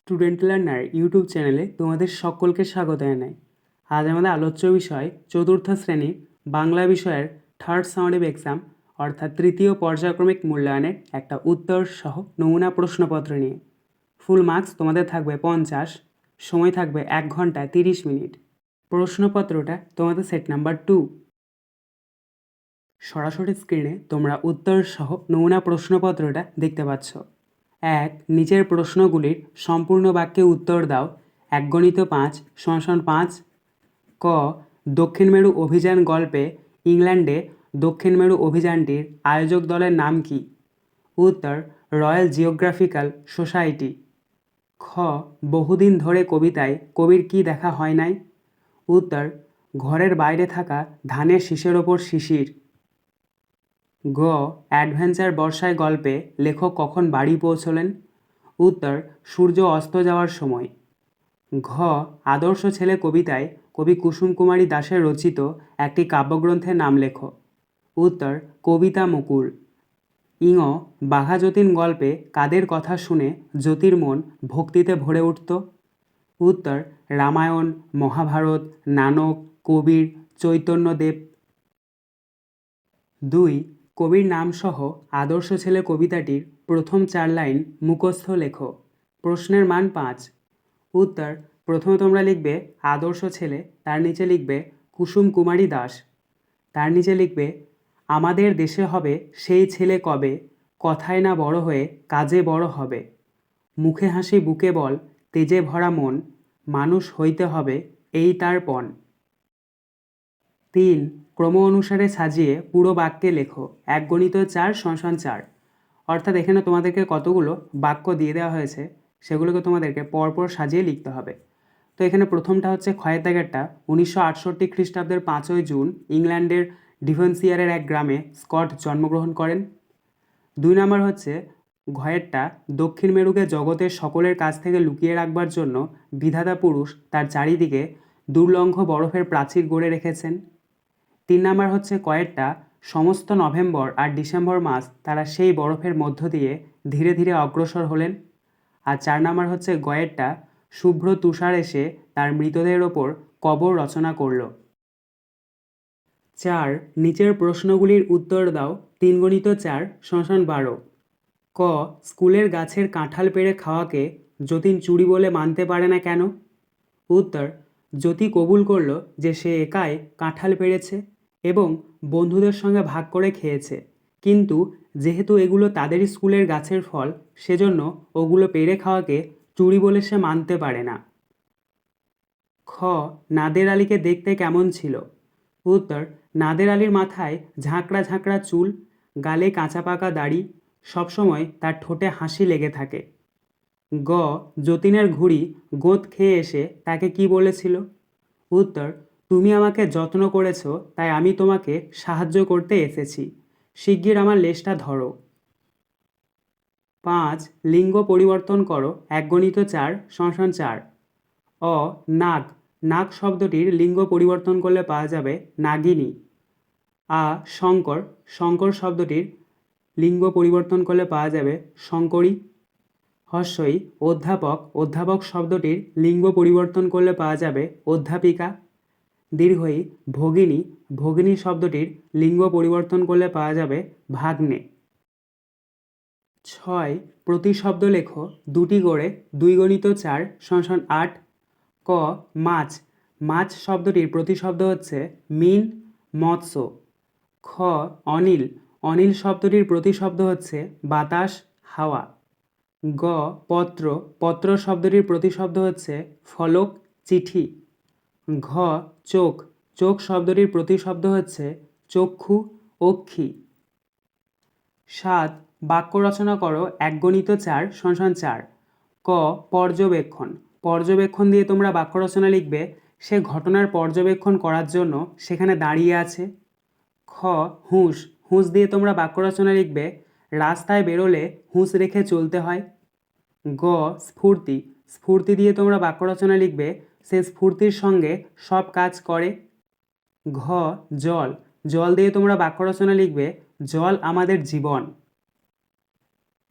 Student learner YouTube চ্যানেলে তোমাদের সকলকে স্বাগত জানাই। আজ আমাদের আলোচ্য বিষয় চতুর্থ শ্রেণীর বাংলা বিষয়ের থার্ড সামেটিভ এক্সাম অর্থাৎ তৃতীয় পর্যায়ক্রমিক মূল্যায়নের একটা উত্তর সহ নমুনা প্রশ্নপত্র নিয়ে। ফুল মার্কস তোমাদের থাকবে 50, সময় থাকবে 1 ঘন্টা 30 মিনিট। প্রশ্নপত্রটা তোমাদের সেট নাম্বার 2। সরাসরি স্ক্রিনে তোমরা উত্তর সহ নমুনা প্রশ্নপত্রটা দেখতে পাচ্ছ। 1. নিচের প্রশ্নগুলির সম্পূর্ণ বাক্যে উত্তর দাও। 1 × 5 = 5। ক. দক্ষিণ মেরু অভিযান গল্পে ইংল্যান্ডে দক্ষিণ মেরু অভিযানটির আয়োজক দলের নাম কি? উত্তর রয়্যাল জিওগ্রাফিক্যাল সোসাইটি। খ. বহুদিন ধরে কবিতায় কবির কি দেখা হয় নাই? উত্তর ঘরের বাইরে থাকা ধানের শীষের ওপর শিশির। গ. অ্যাডভেঞ্চার বর্ষায় গল্পে লেখক কখন বাড়ি পৌঁছলেন? উত্তর সূর্য অস্ত যাওয়ার সময়। ঘ. আদর্শ ছেলে কবিতায় কবি কুসুম কুমারী দাশের রচিত একটি কাব্যগ্রন্থের নাম লেখো। উত্তর কবিতা মুকুল। ইঙ. বাঘা যতীন গল্পে কাদের কথা শুনে যতির মন ভক্তিতে ভরে উঠত? উত্তর রামায়ণ, মহাভারত, নানক, কবির, চৈতন্যদেব। 2. কবির নামসহ আদর্শ ছেলে কবিতাটির প্রথম 4 লাইন মুখস্থ লেখো। প্রশ্নের মান 5। উত্তর প্রথমে তোমরা লিখবে আদর্শ ছেলে, তার নিচে লিখবে কুসুম কুমারী দাস, তার নিচে লিখবে আমাদের দেশে হবে সেই ছেলে কবে, কথায় না বড় হয়ে কাজে বড় হবে, মুখে হাসি বুকে বল তেজে ভরা মন, মানুষ হইতে হবে এই তার পণ। 3. ক্রম অনুসারে সাজিয়ে পুরো বাক্যে লেখো। 1 × 4 = 4। অর্থাৎ এখানে তোমাদেরকে কতগুলো বাক্য দিয়ে দেওয়া হয়েছে, সেগুলোকে তোমাদেরকে পরপর সাজিয়ে লিখতে হবে। তো এখানে প্রথমটা হচ্ছে ক্ষয়ের দাগেরটা 1968 খ্রিস্টাব্দের 5ই জুন ইংল্যান্ডের ডিভনশিয়ারের এক গ্রামে স্কট জন্মগ্রহণ করেন। 2 নম্বর হচ্ছে ঘয়েরটা দক্ষিণ মেরুকে জগতের সকলের কাছ থেকে লুকিয়ে রাখবার জন্য বিধাতা পুরুষ তার চারিদিকে দুর্লঙ্ঘ বরফের প্রাচীর গড়ে রেখেছেন। 3 নম্বর হচ্ছে কয়েকটা সমস্ত নভেম্বর আর ডিসেম্বর মাস তারা সেই বরফের মধ্য দিয়ে ধীরে ধীরে অগ্রসর হলেন। আর 4 নম্বর হচ্ছে গয়েরটা শুভ্র তুষার এসে তার মৃতদেহের ওপর কবর রচনা করল। 4. নিচের প্রশ্নগুলির উত্তর দাও। 3 × 4 = 12। ক. স্কুলের গাছের কাঁঠাল পেড়ে খাওয়াকে যতীন চুরি বলে মানতে পারে না কেন? উত্তর যতি কবুল করল যে সে একাই কাঁঠাল পেড়েছে এবং বন্ধুদের সঙ্গে ভাগ করে খেয়েছে, কিন্তু যেহেতু এগুলো তাদেরই স্কুলের গাছের ফল, সেজন্য ওগুলো পেড়ে খাওয়াকে চুরি বলে সে মানতে পারে না। খ. নাদের আলীকে দেখতে কেমন ছিল? উত্তর নাদের আলীর মাথায় ঝাঁকড়া ঝাঁকড়া চুল, গালে কাঁচা পাকা দাড়ি, সবসময় তার ঠোঁটে হাসি লেগে থাকে। গ. যতীনের ঘুড়ি গোঁত খেয়ে এসে তাকে কি বলেছিল? উত্তর তুমি আমাকে যত্ন করেছ, তাই আমি তোমাকে সাহায্য করতে এসেছি, শিগগির আমার লেজটা ধরো। 5. লিঙ্গ পরিবর্তন করো। 1 × 4 = 4। অ. নাগ। নাগ শব্দটির লিঙ্গ পরিবর্তন করলে পাওয়া যাবে নাগিনী। আ. শঙ্কর। শঙ্কর শব্দটির লিঙ্গ পরিবর্তন করলে পাওয়া যাবে শঙ্করী। হস্যই অধ্যাপক। অধ্যাপক শব্দটির লিঙ্গ পরিবর্তন করলে পাওয়া যাবে অধ্যাপিকা। দীর্ঘই ভগিনী। ভগিনী শব্দটির লিঙ্গ পরিবর্তন করলে পাওয়া যাবে ভাগ্নে। 6. প্রতিশব্দ লেখো 2টি করে। 2 × 4 = 8। ক. মাছ। মাছ শব্দটির প্রতিশব্দ হচ্ছে মিন, মৎস্য। খ. অনিল। অনিল শব্দটির প্রতিশব্দ হচ্ছে বাতাস, হাওয়া। গ. পত্র। পত্র শব্দটির প্রতিশব্দ হচ্ছে ফলক, চিঠি। ঘ. চোখ। চোখ শব্দটির প্রতিশব্দ হচ্ছে চক্ষু, অক্ষি। 7. বাক্য রচনা করো। 1 × 4 = 4। ক. পর্যবেক্ষণ। পর্যবেক্ষণ দিয়ে তোমরা বাক্য রচনা লিখবে সে ঘটনার পর্যবেক্ষণ করার জন্য সেখানে দাঁড়িয়ে আছে। খ. হুঁশ। হুঁশ দিয়ে তোমরা বাক্য রচনা লিখবে রাস্তায় বেরোলে হুঁশ রেখে চলতে হয়। গ. স্ফূর্তি। স্ফূর্তি দিয়ে তোমরা বাক্য রচনা লিখবে সে স্ফূর্তির সঙ্গে সব কাজ করে। ঘ. জল। জল দিয়ে তোমরা বাক্য রচনা লিখবে জল আমাদের জীবন।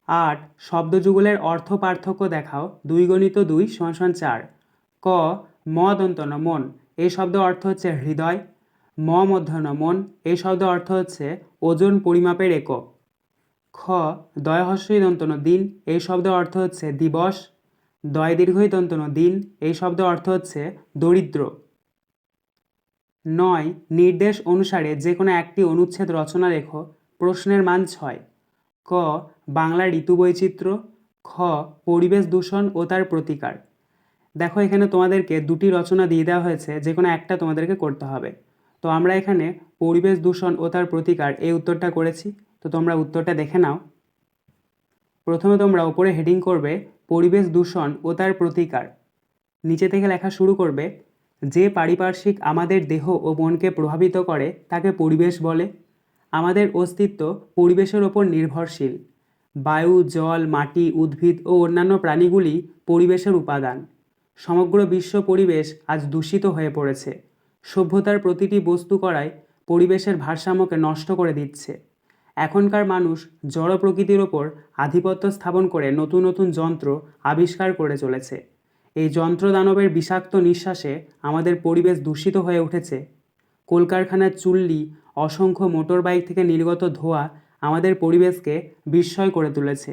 8 শব্দযুগলের অর্থ পার্থক্য দেখাও 2 × 2 = 4। ক ম দন্ত ন মন এই শব্দ অর্থ হচ্ছে হৃদয়। ম মূর্ধন্য ণ মন এই শব্দ অর্থ হচ্ছে ওজন পরিমাপের একক। খ দয় হ্রস্বই দন্ত ন দিন এই শব্দ অর্থ হচ্ছে দিবস। দয় দীর্ঘই দন্ত ন দিন এই শব্দ অর্থ হচ্ছে দরিদ্র। 9 নির্দেশ অনুসারে যে কোনো একটি অনুচ্ছেদ রচনা লেখো। প্রশ্নের মান 6। ক বাংলা ঋতু বৈচিত্র্য। খ পরিবেশ দূষণ ও তার প্রতিকার। দেখো এখানে তোমাদেরকে দুটি রচনা দিয়ে দেওয়া হয়েছে, যে কোনো একটা তোমাদেরকে করতে হবে। তো আমরা এখানে পরিবেশ দূষণ ও তার প্রতিকার এই উত্তরটা করেছি। তো তোমরা উত্তরটা দেখে নাও। প্রথমে তোমরা উপরে হেডিং করবে পরিবেশ দূষণ ও তার প্রতিকার। নিচে থেকে লেখা শুরু করবে যে পারিপার্শ্বিক আমাদের দেহ ও মনকে প্রভাবিত করে তাকে পরিবেশ বলে। আমাদের অস্তিত্ব পরিবেশের ওপর নির্ভরশীল। বায়ু, জল, মাটি, উদ্ভিদ ও অন্যান্য প্রাণীগুলি পরিবেশের উপাদান। সমগ্র বিশ্ব পরিবেশ আজ দূষিত হয়ে পড়েছে। সভ্যতার প্রতিটি বস্তু করায় পরিবেশের ভারসাম্যকে নষ্ট করে দিচ্ছে। এখনকার মানুষ জড় প্রকৃতির ওপর আধিপত্য স্থাপন করে নতুন নতুন যন্ত্র আবিষ্কার করে চলেছে। এই যন্ত্র দানবের বিষাক্ত নিঃশ্বাসে আমাদের পরিবেশ দূষিত হয়ে উঠেছে। কলকারখানার চুল্লি, অসংখ্য মোটর বাইক থেকে নির্গত ধোঁয়া আমাদের পরিবেশকে বিস্ময় করে তুলেছে।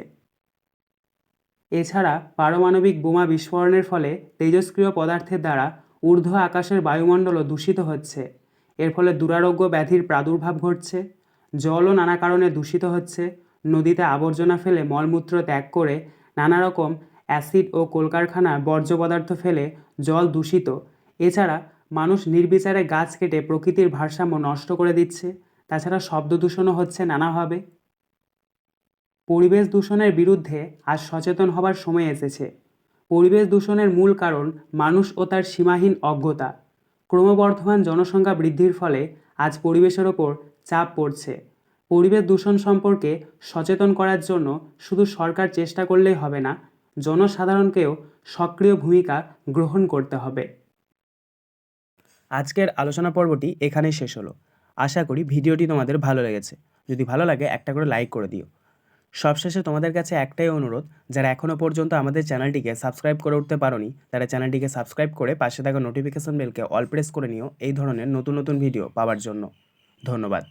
এছাড়া পারমাণবিক বোমা বিস্ফোরণের ফলে তেজস্ক্রিয় পদার্থের দ্বারা ঊর্ধ্ব আকাশের বায়ুমণ্ডলও দূষিত হচ্ছে। এর ফলে দুরারোগ্য ব্যাধির প্রাদুর্ভাব ঘটছে। জলও নানা কারণে দূষিত হচ্ছে। নদীতে আবর্জনা ফেলে মলমূত্র ত্যাগ করে নানা রকম অ্যাসিড ও কলকারখানার বর্জ্য পদার্থ ফেলে জল দূষিত। এছাড়া মানুষ নির্বিচারে গাছ কেটে প্রকৃতির ভারসাম্য নষ্ট করে দিচ্ছে। তাছাড়া শব্দ দূষণও হচ্ছে নানাভাবে। পরিবেশ দূষণের বিরুদ্ধে আজ সচেতন হবার সময় এসেছে। পরিবেশ দূষণের মূল কারণ মানুষ ও তার সীমাহীন অজ্ঞতা। ক্রমবর্ধমান জনসংখ্যা বৃদ্ধির ফলে আজ পরিবেশের ওপর চাপ পড়ছে। পরিবেশ দূষণ সম্পর্কে সচেতন করার জন্য শুধু সরকার চেষ্টা করলেই হবে না, জনসাধারণকেও সক্রিয় ভূমিকা গ্রহণ করতে হবে। আজকের আলোচনা পর্বটি এখানেই শেষ হলো। আশা করি ভিডিওটি তোমাদের ভালো লেগেছে। যদি ভালো লাগে একটা করে লাইক করে দিও। সবশেষে তোমাদের কাছে একটাই অনুরোধ, যারা এখনও পর্যন্ত আমাদের চ্যানেলটিকে সাবস্ক্রাইব করে উঠতে পারোনি তারা চ্যানেলটিকে সাবস্ক্রাইব করে পাশে থাকা নোটিফিকেশন বেলকে অল প্রেস করে নিও এই ধরনের নতুন নতুন ভিডিও পাওয়ার জন্য। ধন্যবাদ।